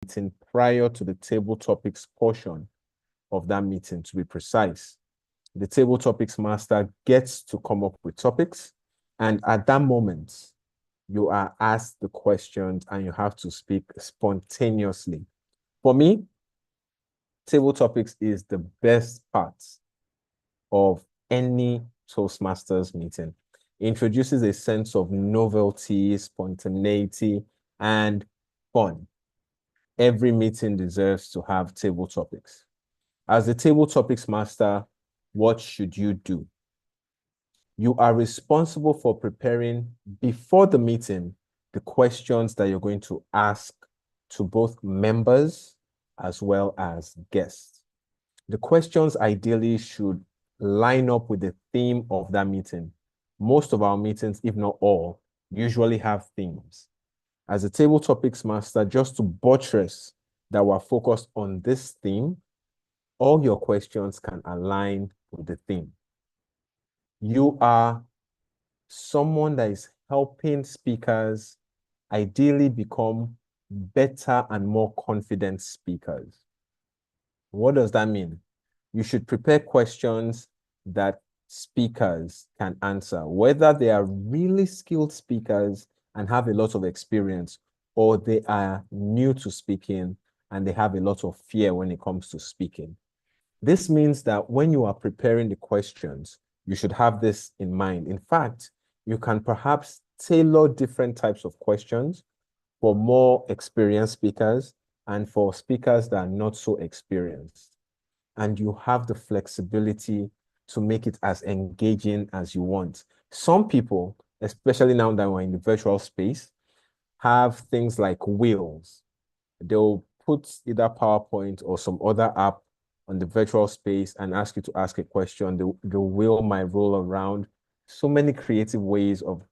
meeting prior to the table topics portion of that meeting, to be precise. The table topics master gets to come up with topics, and at that moment, you are asked the questions and you have to speak spontaneously. For me, table topics is the best part of any Toastmasters meeting. It introduces a sense of novelty, spontaneity, and fun. Every meeting deserves to have table topics. As the table topics master, what should you do? You are responsible for preparing before the meeting the questions that you're going to ask to both members as well as guests. The questions ideally should line up with the theme of that meeting. Most of our meetings, if not all, usually have themes. As a table topics master, just to buttress that we're focused on this theme, all your questions can align with the theme. You are someone that is helping speakers ideally become better and more confident speakers. What does that mean? You should prepare questions that speakers can answer, whether they are really skilled speakers and have a lot of experience, or they are new to speaking and they have a lot of fear when it comes to speaking. This means that when you are preparing the questions, you should have this in mind. In fact, you can perhaps tailor different types of questions for more experienced speakers and for speakers that are not so experienced. And you have the flexibility to make it as engaging as you want. Some people, especially now that we're in the virtual space, have things like wheels. They'll put either PowerPoint or some other app on the virtual space and ask you to ask a question. The wheel might roll around. So many creative ways of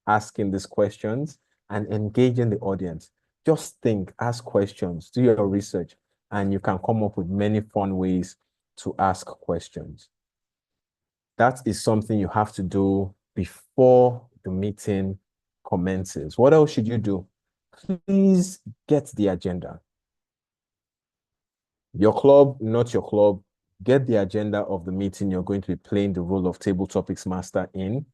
asking these questions and engaging the audience. Just think, ask questions, do your research, and you can come up with many fun ways to ask questions. That is something you have to do before the meeting commences. What else should you do? Please get the agenda. Your club, not your club, get the agenda of the meeting you're going to be playing the role of table topics master in.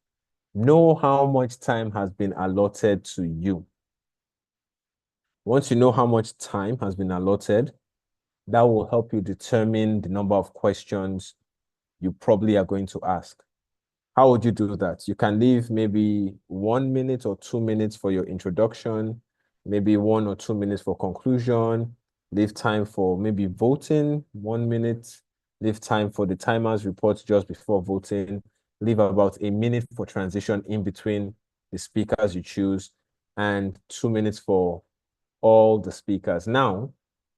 Know how much time has been allotted to you. Once you know how much time has been allotted, that will help you determine the number of questions you probably are going to ask. How would you do that? You can leave maybe 1 minute or 2 minutes for your introduction, maybe 1 or 2 minutes for conclusion, leave time for maybe voting, 1 minute, leave time for the timers report just before voting, leave about a minute for transition in between the speakers you choose, and 2 minutes for all the speakers. Now,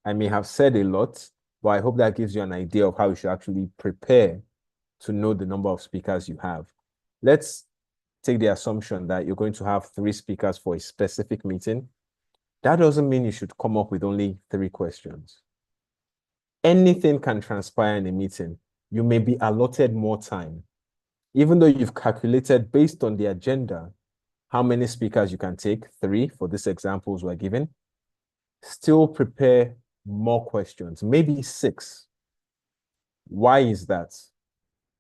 I may have said a lot, but I hope that gives you an idea of how you should actually prepare to know the number of speakers you have. Let's take the assumption that you're going to have 3 speakers for a specific meeting. That doesn't mean you should come up with only 3 questions. Anything can transpire in a meeting. You may be allotted more time. Even though you've calculated based on the agenda how many speakers you can take, 3 for these examples we're given, still prepare more questions, maybe 6. Why is that?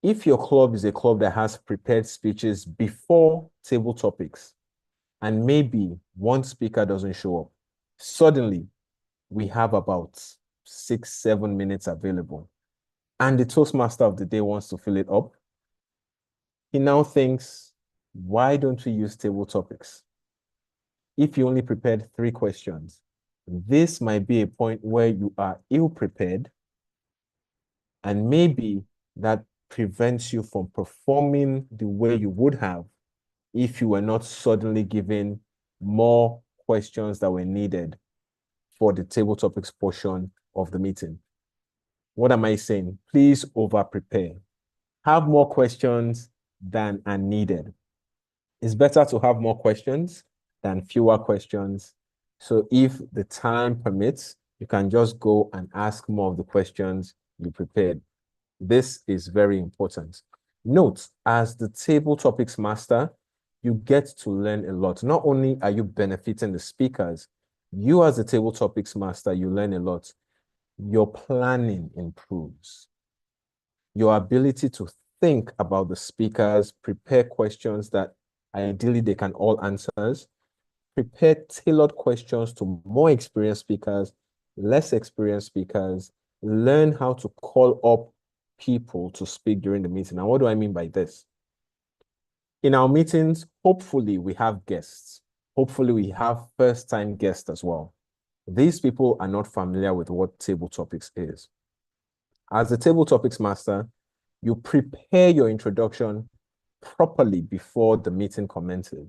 If your club is a club that has prepared speeches before table topics, and maybe 1 speaker doesn't show up, suddenly we have about 6-7 minutes available, and the Toastmaster of the day wants to fill it up. He now thinks, why don't we use table topics? If you only prepared 3 questions, this might be a point where you are ill-prepared, and maybe that prevents you from performing the way you would have if you were not suddenly given more questions that were needed for the table topics portion of the meeting. What am I saying? Please over-prepare. Have more questions than are needed. It's better to have more questions than fewer questions. So if the time permits, you can just go and ask more of the questions you prepared. This is very important. Note, as the table topics master, you get to learn a lot. Not only are you benefiting the speakers, You as a table topics master, you learn a lot. Your planning improves. Your ability to think about the speakers, prepare questions that ideally they can all answer, prepare tailored questions to more experienced speakers, less experienced speakers, learn how to call up people to speak during the meeting. And what do I mean by this? In our meetings, hopefully we have guests. Hopefully we have first-time guests as well. These people are not familiar with what table topics is. As a table topics master, you prepare your introduction properly before the meeting commences.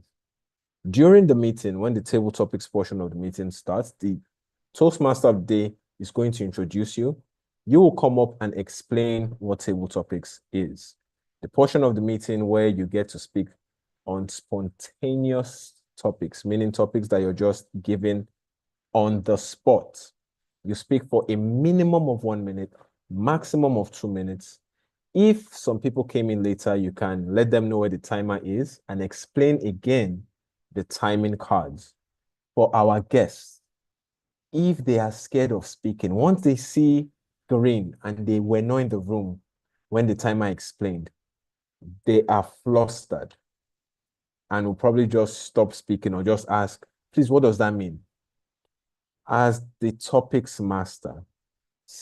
During the meeting, when the table topics portion of the meeting starts, the Toastmaster of the day is going to introduce you. You will come up and explain what table topics is. The portion of the meeting where you get to speak on spontaneous topics, meaning topics that you're just given on the spot. You speak for a minimum of 1 minute, maximum of 2 minutes. If some people came in later, you can let them know where the timer is and explain again the timing cards. For our guests, if they are scared of speaking, once they see green and they were not in the room when the timer explained, they are flustered and will probably just stop speaking or just ask, please, what does that mean? As the topics master,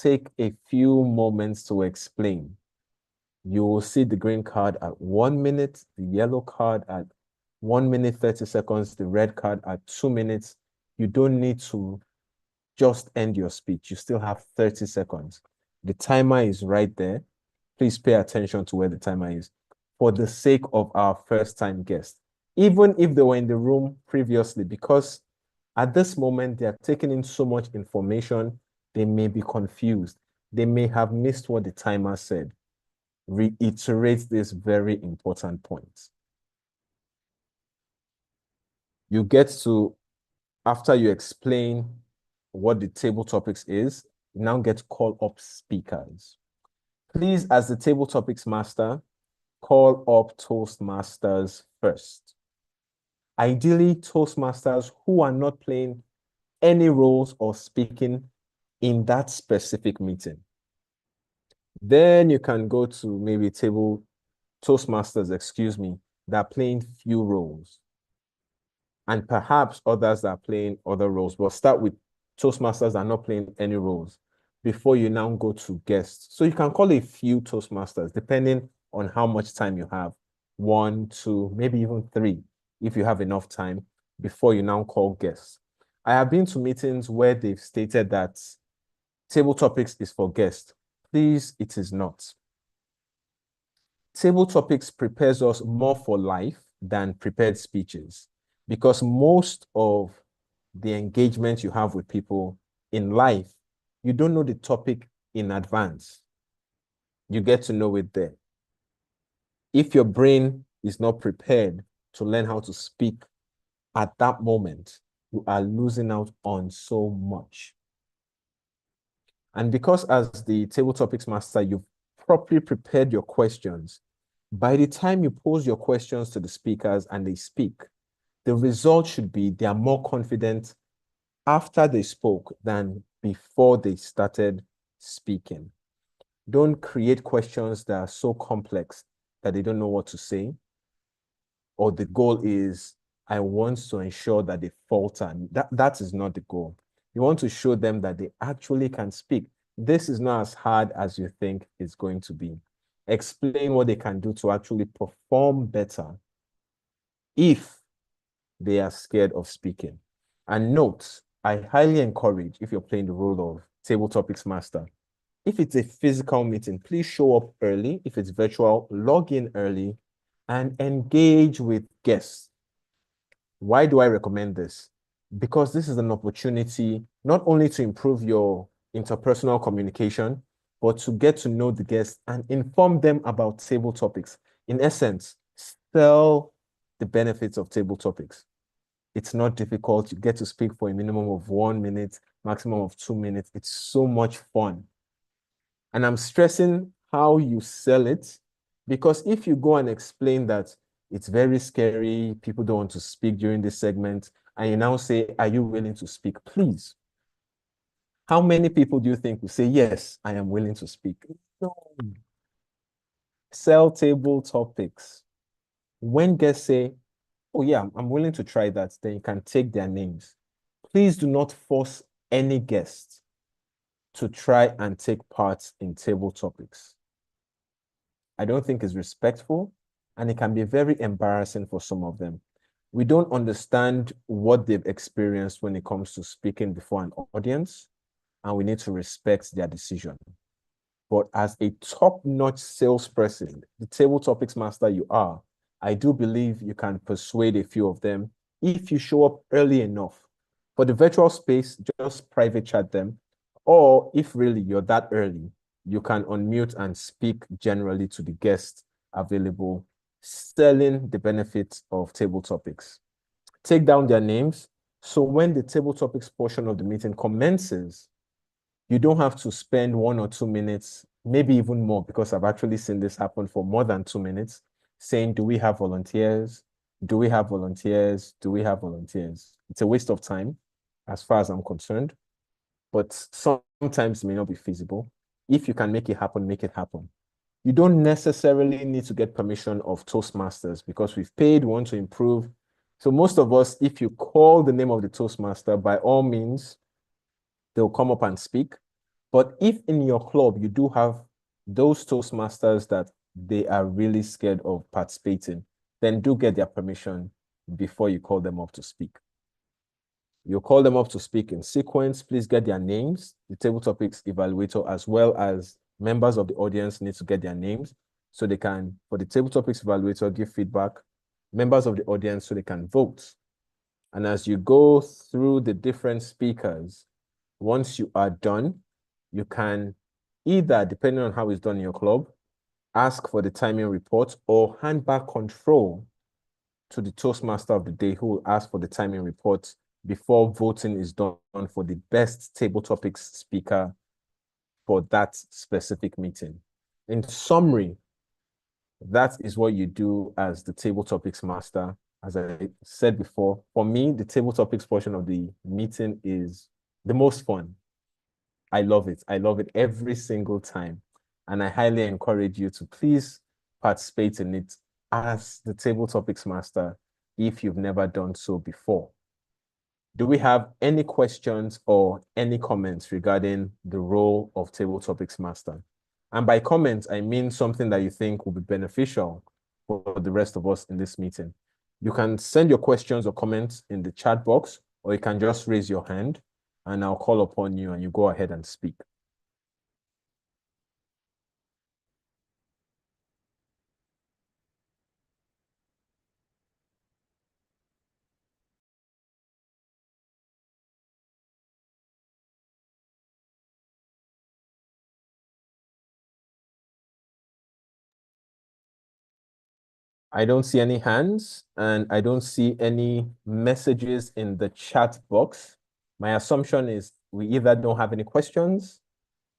take a few moments to explain. You will see the green card at 1 minute, the yellow card at 1 minute, 30 seconds, the red card at 2 minutes. You don't need to just end your speech. You still have 30 seconds. The timer is right there. Please pay attention to where the timer is for the sake of our first-time guests, even if they were in the room previously, because at this moment, they are taking in so much information, they may be confused. They may have missed what the timer said. Reiterate this very important point. You get to, after you explain what the table topics is, you now get to call up speakers. Please, as the table topics master, call up Toastmasters first. Ideally, Toastmasters who are not playing any roles or speaking in that specific meeting. Then you can go to maybe table Toastmasters, that are playing few roles. And perhaps others that are playing other roles. But start with Toastmasters that are not playing any roles before you now go to guests. So you can call a few Toastmasters, depending on how much time you have. 1, 2, maybe even 3, if you have enough time, before you now call guests. I have been to meetings where they've stated that table topics is for guests. Please, it is not. Table topics prepares us more for life than prepared speeches, because most of the engagement you have with people in life, you don't know the topic in advance. You get to know it there. If your brain is not prepared to learn how to speak at that moment, you are losing out on so much. And because as the table topics master, you've properly prepared your questions, by the time you pose your questions to the speakers and they speak, the result should be they are more confident after they spoke than before they started speaking. Don't create questions that are so complex that they don't know what to say, or the goal is, I want to ensure that they falter. That is not the goal. You want to show them that they actually can speak. This is not as hard as you think it's going to be. Explain what they can do to actually perform better if they are scared of speaking. And note, I highly encourage, if you're playing the role of table topics master, if it's a physical meeting, please show up early. If it's virtual, log in early and engage with guests. Why do I recommend this? Because this is an opportunity not only to improve your interpersonal communication, but to get to know the guests and inform them about table topics. In essence, sell the benefits of table topics. It's not difficult. You get to speak for a minimum of 1 minute, maximum of 2 minutes. It's so much fun. And I'm stressing how you sell it, because if you go and explain that it's very scary, people don't want to speak during this segment, and you now say, are you willing to speak? Please. How many people do you think will say, yes, I am willing to speak? No. Sell table topics. When guests say, oh yeah, I'm willing to try that, then you can take their names. Please do not force any guest to try and take part in table topics. I don't think it's respectful, and it can be very embarrassing for some of them. We don't understand what they've experienced when it comes to speaking before an audience, and we need to respect their decision. But as a top-notch salesperson, the table topics master you are, I do believe you can persuade a few of them if you show up early enough. For the virtual space, just private chat them, or if really you're that early, you can unmute and speak generally to the guests available, selling the benefits of table topics. Take down their names, so when the table topics portion of the meeting commences, you don't have to spend 1 or 2 minutes, maybe even more, because I've actually seen this happen for more than 2 minutes, saying, do we have volunteers? Do we have volunteers? Do we have volunteers? It's a waste of time, as far as I'm concerned, but sometimes it may not be feasible. If you can make it happen, make it happen. You don't necessarily need to get permission of Toastmasters because we've paid, we want to improve. So most of us, if you call the name of the Toastmaster, by all means, they'll come up and speak. But if in your club, you do have those Toastmasters that they are really scared of participating, then do get their permission before you call them up to speak. You call them up to speak in sequence. Please get their names. The table topics evaluator, as well as members of the audience, need to get their names so they can, for the table topics evaluator, give feedback. Members of the audience, so they can vote. And as you go through the different speakers, once you are done, you can either, depending on how it's done in your club, ask for the timing report or hand back control to the Toastmaster of the day, who will ask for the timing report before voting is done for the best table topics speaker for that specific meeting. In summary, that is what you do as the table topics master. As I said before, for me, the table topics portion of the meeting is the most fun. I love it. I love it every single time. And I highly encourage you to please participate in it as the table topics master if you've never done so before. Do we have any questions or any comments regarding the role of table topics master? And by comments, I mean something that you think will be beneficial for the rest of us in this meeting. You can send your questions or comments in the chat box, or you can just raise your hand and I'll call upon you and you go ahead and speak. I don't see any hands and I don't see any messages in the chat box. My assumption is we either don't have any questions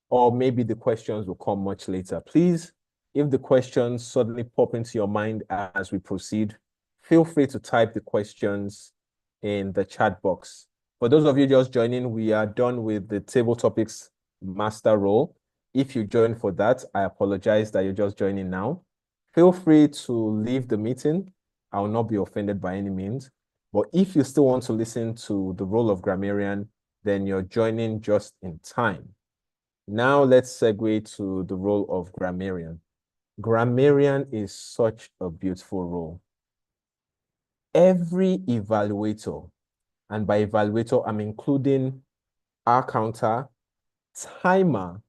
or maybe the questions will come much later. Please, if the questions suddenly pop into your mind as we proceed, feel free to type the questions in the chat box. For those of you just joining, we are done with the table topics master role. If you joined for that, I apologize that you're just joining now. Feel free to leave the meeting. I will not be offended by any means. But if you still want to listen to the role of grammarian, then you're joining just in time. Now let's segue to the role of grammarian. Grammarian is such a beautiful role. Every evaluator, and by evaluator, I'm including our counter, timer,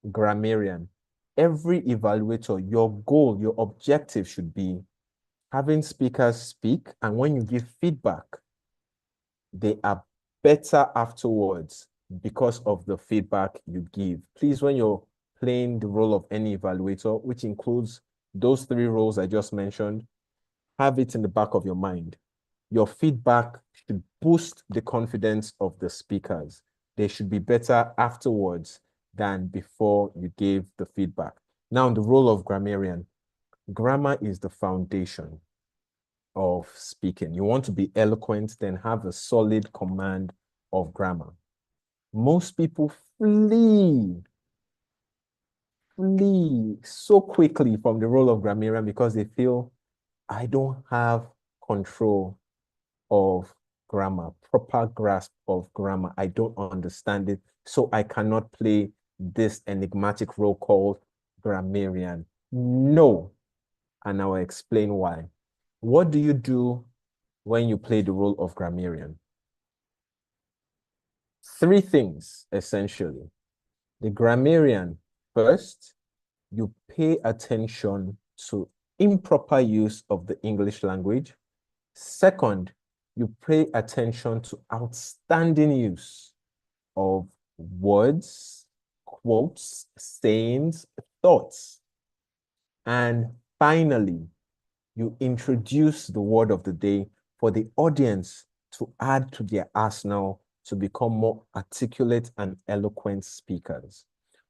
grammarian. Every evaluator, your goal, your objective should be having speakers speak, and when you give feedback, they are better afterwards because of the feedback you give. Please, when you're playing the role of any evaluator, which includes those 3 roles I just mentioned, have it in the back of your mind. Your feedback should boost the confidence of the speakers. They should be better afterwards than before you gave the feedback. Now, the role of grammarian. Grammar is the foundation of speaking. You want to be eloquent, then have a solid command of grammar. Most people flee so quickly from the role of grammarian because they feel, I don't have control of grammar, proper grasp of grammar. I don't understand it, so I cannot play this enigmatic role called grammarian. No, and I will explain why. What do you do when you play the role of grammarian? Three things, essentially. The grammarian, first, you pay attention to improper use of the English language. Second, you pay attention to outstanding use of words, quotes, sayings, thoughts. And finally, you introduce the word of the day for the audience to add to their arsenal to become more articulate and eloquent speakers.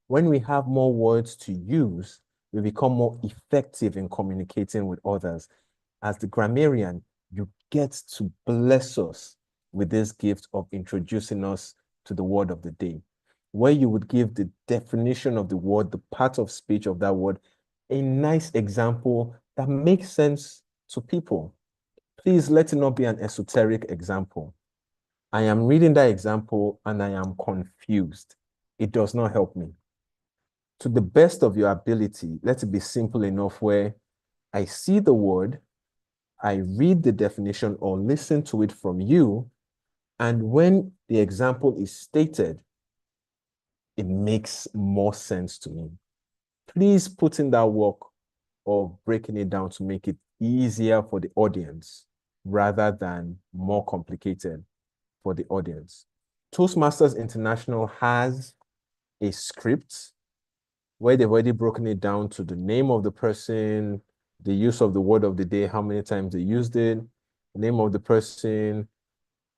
When we have more words to use, we become more effective in communicating with others. As the grammarian, you get to bless us with this gift of introducing us to the word of the day, where you would give the definition of the word, the part of speech of that word, a nice example that makes sense to people. Please let it not be an esoteric example. I am reading that example and I am confused. It does not help me. To the best of your ability, let it be simple enough where I see the word, I read the definition or listen to it from you, and when the example is stated, it makes more sense to me. Please put in that work of breaking it down to make it easier for the audience rather than more complicated for the audience. Toastmasters International has a script where they've already broken it down to the name of the person, the use of the word of the day, how many times they used it, the name of the person,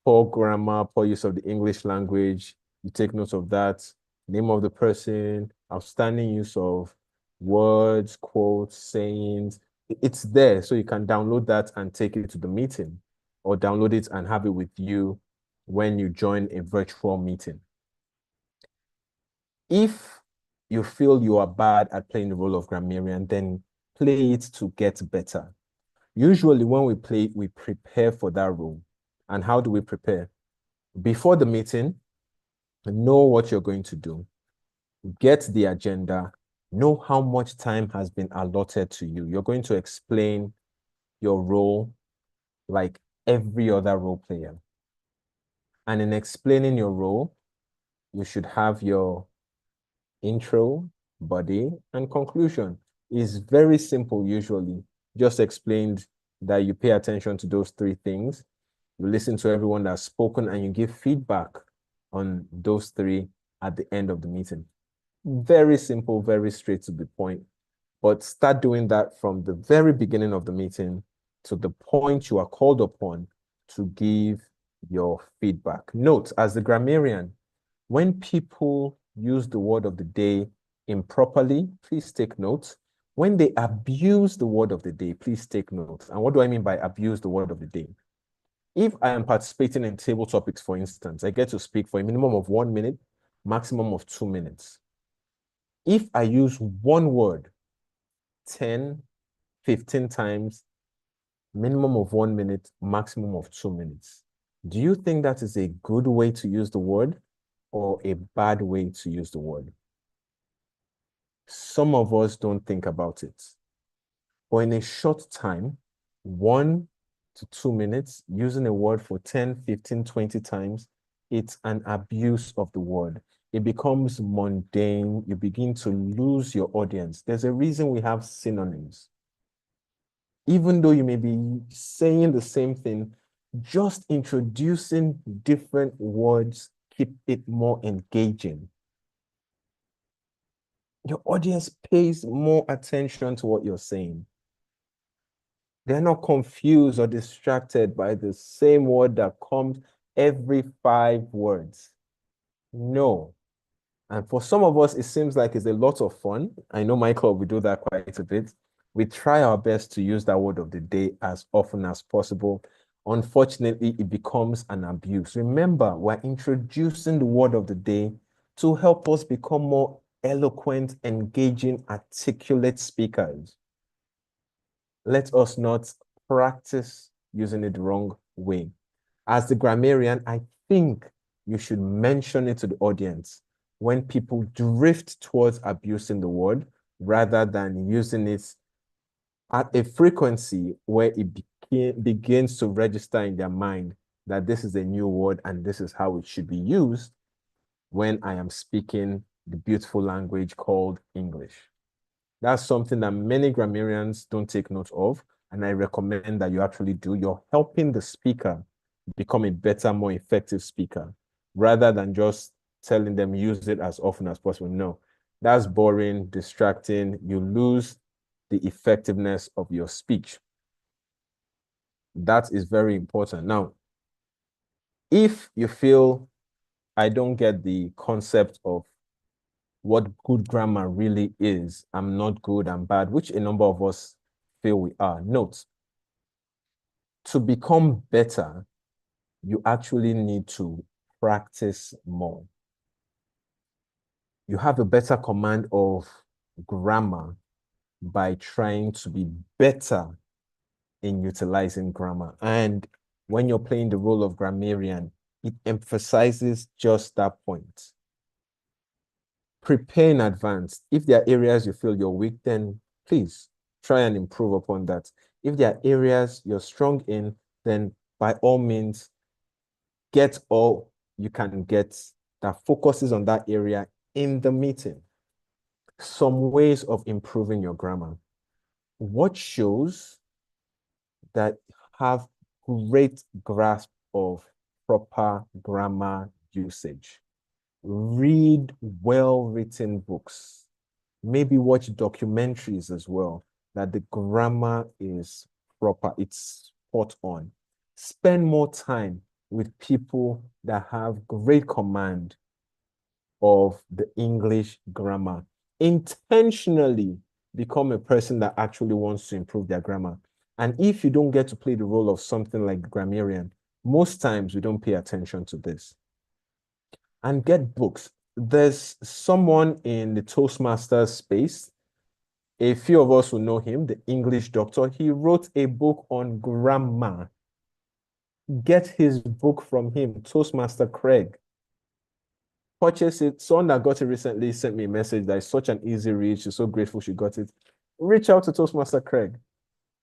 poor grammar, poor use of the English language. You take note of that. Name of the person, outstanding use of words, quotes, sayings. It's there, so you can download that and take it to the meeting, or download it and have it with you when you join a virtual meeting. If you feel you are bad at playing the role of grammarian, then play it to get better. Usually when we play, we prepare for that role. And how do we prepare? Before the meeting, know what you're going to do. Get the agenda. Know how much time has been allotted to you. You're going to explain your role like every other role player. And in explaining your role, you should have your intro, body, and conclusion. Is very simple usually. Just explained that you pay attention to those three things. You listen to everyone that's spoken and you give feedback on those three at the end of the meeting. Very simple, very straight to the point. But start doing that from the very beginning of the meeting to the point you are called upon to give your feedback. Note, as the grammarian, when people use the word of the day improperly, please take note. When they abuse the word of the day, please take note. And what do I mean by abuse the word of the day? If I am participating in table topics, for instance, I get to speak for a minimum of 1 minute, maximum of 2 minutes. If I use one word 10, 15 times, minimum of 1 minute, maximum of 2 minutes, do you think that is a good way to use the word or a bad way to use the word? Some of us don't think about it. But in a short time, 1 to 2 minutes, using a word for 10, 15, 20 times, it's an abuse of the word. It becomes mundane. You begin to lose your audience. There's a reason we have synonyms. Even though you may be saying the same thing, just introducing different words keep it more engaging. Your audience pays more attention to what you're saying. They're not confused or distracted by the same word that comes every 5 words. No. And for some of us, it seems like it's a lot of fun. I know my club, we do that quite a bit. We try our best to use that word of the day as often as possible. Unfortunately, it becomes an abuse. Remember, we're introducing the word of the day to help us become more eloquent, engaging, articulate speakers. Let us not practice using it the wrong way. As the grammarian, I think you should mention it to the audience when people drift towards abusing the word rather than using it at a frequency where it begins to register in their mind that this is a new word and this is how it should be used when I am speaking the beautiful language called English. That's something that many grammarians don't take note of, and I recommend that you actually do. You're helping the speaker become a better, more effective speaker, rather than just telling them use it as often as possible. No, that's boring, distracting. You lose the effectiveness of your speech. That is very important. Now, if you feel I don't get the concept of what good grammar really is, I'm not good, I'm bad, which a number of us feel we are. Note, to become better, you actually need to practice more. You have a better command of grammar by trying to be better in utilizing grammar. And when you're playing the role of grammarian, it emphasizes just that point. Prepare in advance. If there are areas you feel you're weak, then please try and improve upon that. If there are areas you're strong in, then by all means, get all you can get that focuses on that area in the meeting. Some ways of improving your grammar. Watch shows that have great grasp of proper grammar usage. Read well-written books. Maybe watch documentaries as well, that the grammar is proper, it's spot on. Spend more time with people that have great command of the English grammar. Intentionally become a person that actually wants to improve their grammar. And if you don't get to play the role of something like grammarian, most times we don't pay attention to this. And get books. There's someone in the Toastmasters space. A few of us will know him, the English doctor. He wrote a book on grammar. Get his book from him, Toastmaster Craig. Purchase it. Someone that got it recently sent me a message that is such an easy read. She's so grateful she got it. Reach out to Toastmaster Craig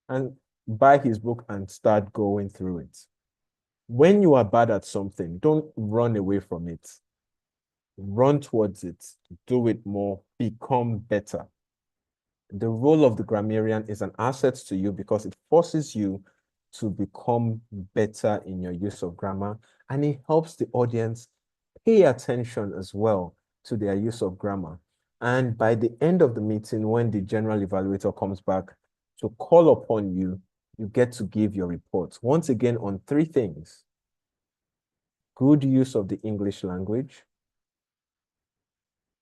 and buy his book and start going through it. When you are bad at something, don't run away from it. Run towards it. Do it more. Become better. The role of the grammarian is an asset to you because it forces you to become better in your use of grammar, and it helps the audience pay attention as well to their use of grammar. And by the end of the meeting, when the general evaluator comes back to call upon you, you get to give your report. Once again, on three things: good use of the English language,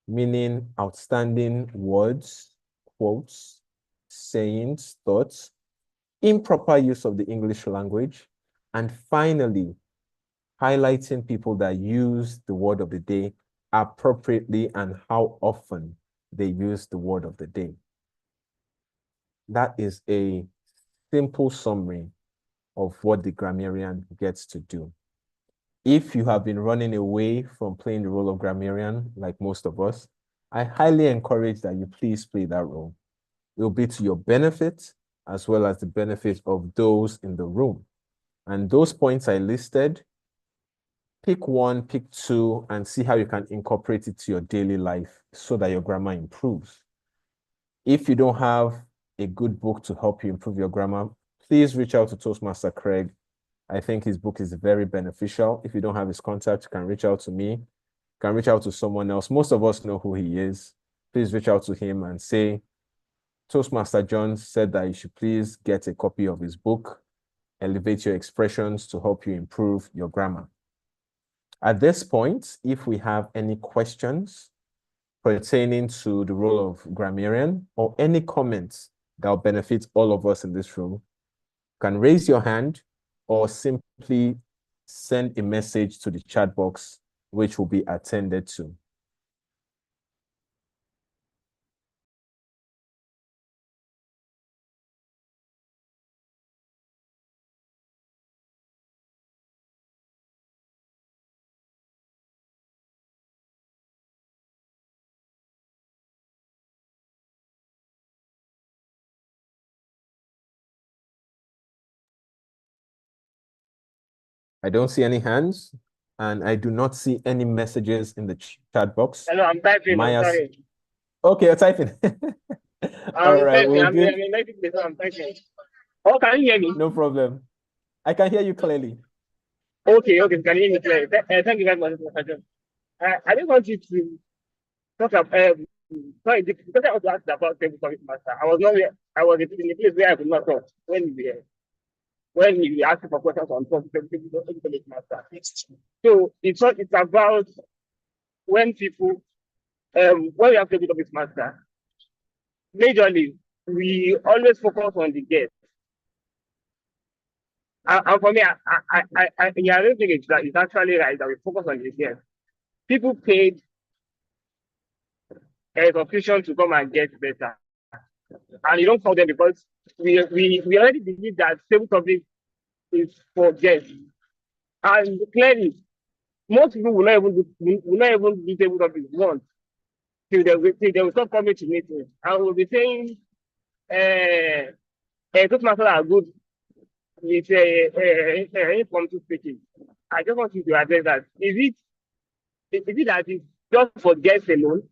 meaning outstanding words, quotes, sayings, thoughts, improper use of the English language, and finally, highlighting people that use the word of the day appropriately and how often they use the word of the day. That is a simple summary of what the grammarian gets to do. If you have been running away from playing the role of grammarian, like most of us, I highly encourage that you please play that role. It will be to your benefit as well as the benefit of those in the room. And those points I listed, pick one, pick two, and see how you can incorporate it to your daily life so that your grammar improves. If you don't have a good book to help you improve your grammar, please reach out to Toastmaster Craig. I think his book is very beneficial. If you don't have his contact, you can reach out to me. You can reach out to someone else. Most of us know who he is. Please reach out to him and say, Toastmaster John said that you should please get a copy of his book, Elevate Your Expressions, to help you improve your grammar. At this point, if we have any questions pertaining to the role of grammarian or any comments that will benefit all of us in this room. You can raise your hand or simply send a message to the chat box, which will be attended to. I don't see any hands, and I do not see any messages in the chat box. Hello, I'm typing. I'm sorry. Okay, you're typing. All right, we'll do. I'm typing. Oh, can you hear me? No problem. I can hear you clearly. Okay, can you hear me clearly? Thank you very much, Mr. John. I just want you to talk about. Sorry, because I was asked about table topic master. I was not. I was in a place where I could not talk when you asked for questions on table topic master. So it's about when people when we have table topic master. Majorly, we always focus on the guest. And for me, I don't think it's actually right that we focus on the guest. People paid a subscription to come and get better, and you don't call them because we already believe that table topic is for guests, and clearly most people will not even do table topic once till they will stop coming to meetings, and we'll be saying, Toastmasters are good with impromptu speaking. I just want you to address that. Is it that it's just for guests alone,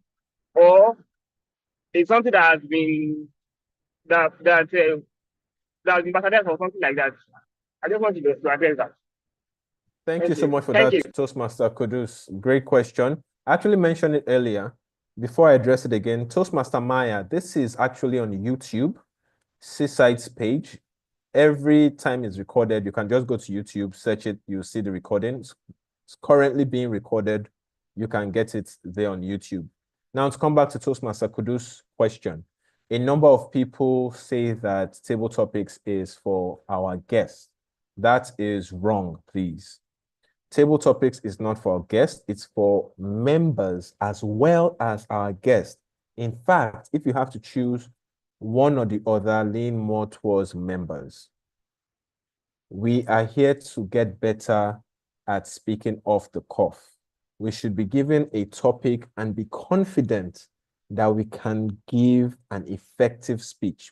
or it's something that has been that has been patterned or something like that? I just want you to address that. Thank you so much for that, Toastmaster Kudus. Great question. I actually mentioned it earlier. Before I address it again, Toastmaster Maya, this is actually on YouTube, Seaside's page. Every time it's recorded, you can just go to YouTube, search it, you'll see the recording. It's currently being recorded. You can get it there on YouTube. Now, to come back to Toastmaster Kudus' question, a number of people say that table topics is for our guests. That is wrong, please. Table topics is not for our guests, it's for members as well as our guests. In fact, if you have to choose one or the other, lean more towards members. We are here to get better at speaking off the cuff. We should be given a topic and be confident that we can give an effective speech.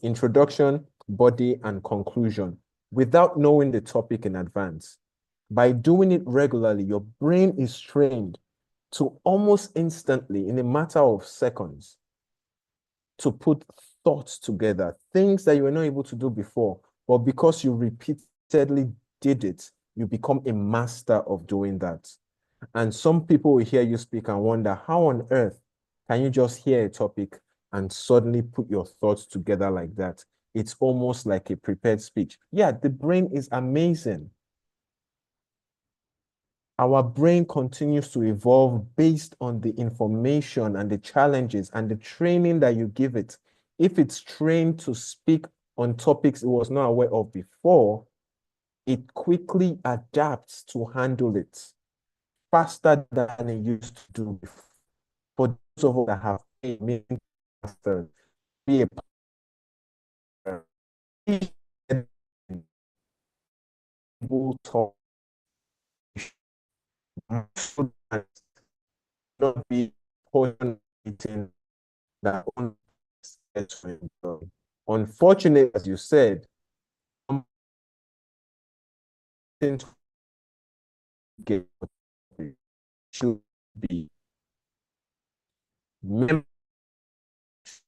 Introduction, body, and conclusion without knowing the topic in advance. By doing it regularly, your brain is trained to almost instantly, in a matter of seconds, to put thoughts together, things that you were not able to do before, but because you repeatedly did it, you become a master of doing that. And some people will hear you speak and wonder, how on earth can you just hear a topic and suddenly put your thoughts together like that? It's almost like a prepared speech. Yeah, the brain is amazing. Our brain continues to evolve based on the information and the challenges and the training that you give it. If it's trained to speak on topics it was not aware of before, it quickly adapts to handle it faster than it used to do before. For those of us that have a meeting master, be a talk, not be portion eating that unfortunately, as you said, should be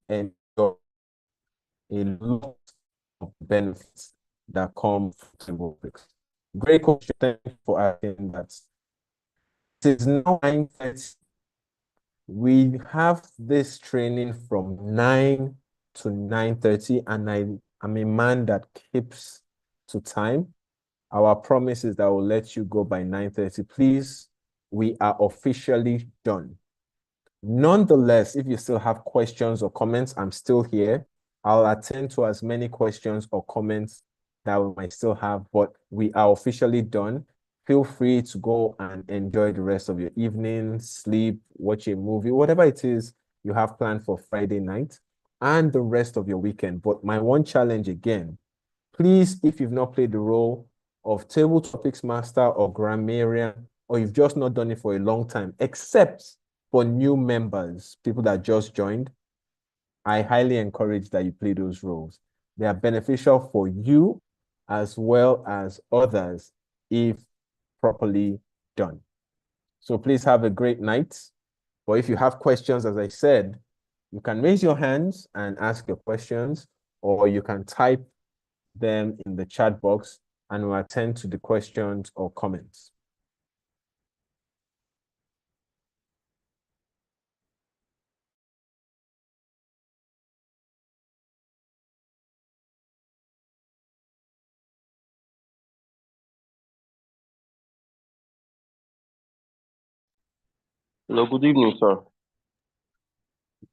and a lot of benefits that come from topics. Great question. Thank you for asking that. It is now 9:30. We have this training from 9 to 9:30, and I'm a man that keeps to time. Our promise is that we'll let you go by 9:30. Please, we are officially done. Nonetheless, if you still have questions or comments, I'm still here. I'll attend to as many questions or comments that we might still have, but we are officially done. Feel free to go and enjoy the rest of your evening, sleep, watch a movie, whatever it is you have planned for Friday night and the rest of your weekend. But my one challenge again, please, if you've not played the role of Table Topics Master or Grammarian, or you've just not done it for a long time, except for new members, people that just joined, I highly encourage that you play those roles. They are beneficial for you as well as others if properly done. So please have a great night. Or if you have questions, as I said, you can raise your hands and ask your questions, or you can type them in the chat box and we'll attend to the questions or comments. Hello, good evening, sir.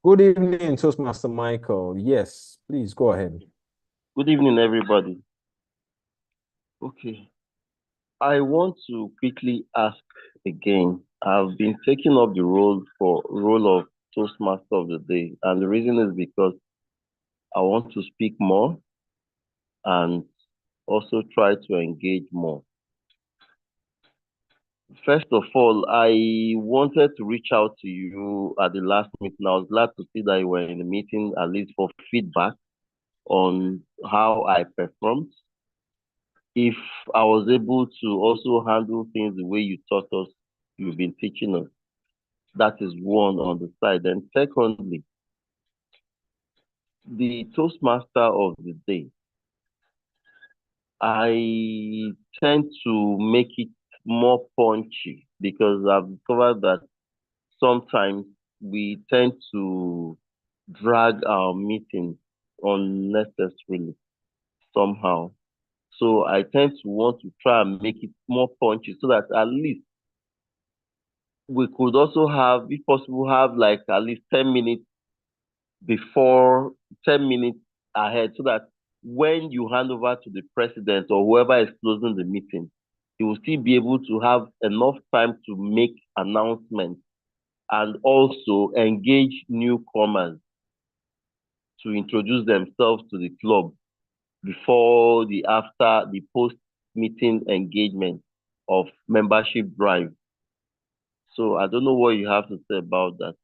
Good evening, Toastmaster Michael. Yes, please go ahead. Good evening, everybody. Okay, I want to quickly ask again. I've been taking up the role of Toastmaster of the day, and the reason is because I want to speak more and also try to engage more. First of all, I wanted to reach out to you at the last meeting. I was glad to see that you were in the meeting, at least for feedback on how I performed. If I was able to also handle things the way you taught us, you've been teaching us, that is one on the side. And secondly, the Toastmaster of the day, I tend to make it more punchy because I've discovered that sometimes we tend to drag our meetings unnecessarily somehow. So I tend to want to try and make it more punchy so that at least we could also have, if possible, have like at least 10 minutes before, 10 minutes ahead, so that when you hand over to the president or whoever is closing the meeting, he will still be able to have enough time to make announcements and also engage newcomers to introduce themselves to the club before the after the post meeting engagement of membership drive. So I don't know what you have to say about that.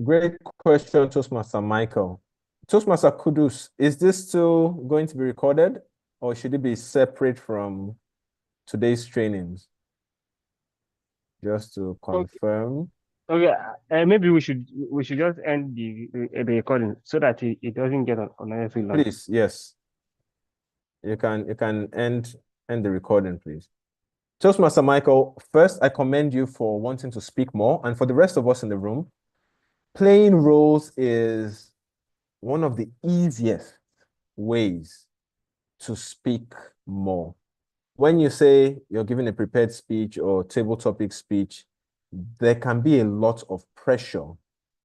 Great question, Toastmaster Michael. Toastmaster Kudus, is this still going to be recorded or should it be separate from today's trainings? Just to confirm. Okay, maybe we should just end the recording so that it doesn't get unnecessarily long. Please, yes. You can end the recording, please. Toastmaster Michael, first, I commend you for wanting to speak more. And for the rest of us in the room, playing roles is one of the easiest ways to speak more. When you say you're giving a prepared speech or table topic speech, there can be a lot of pressure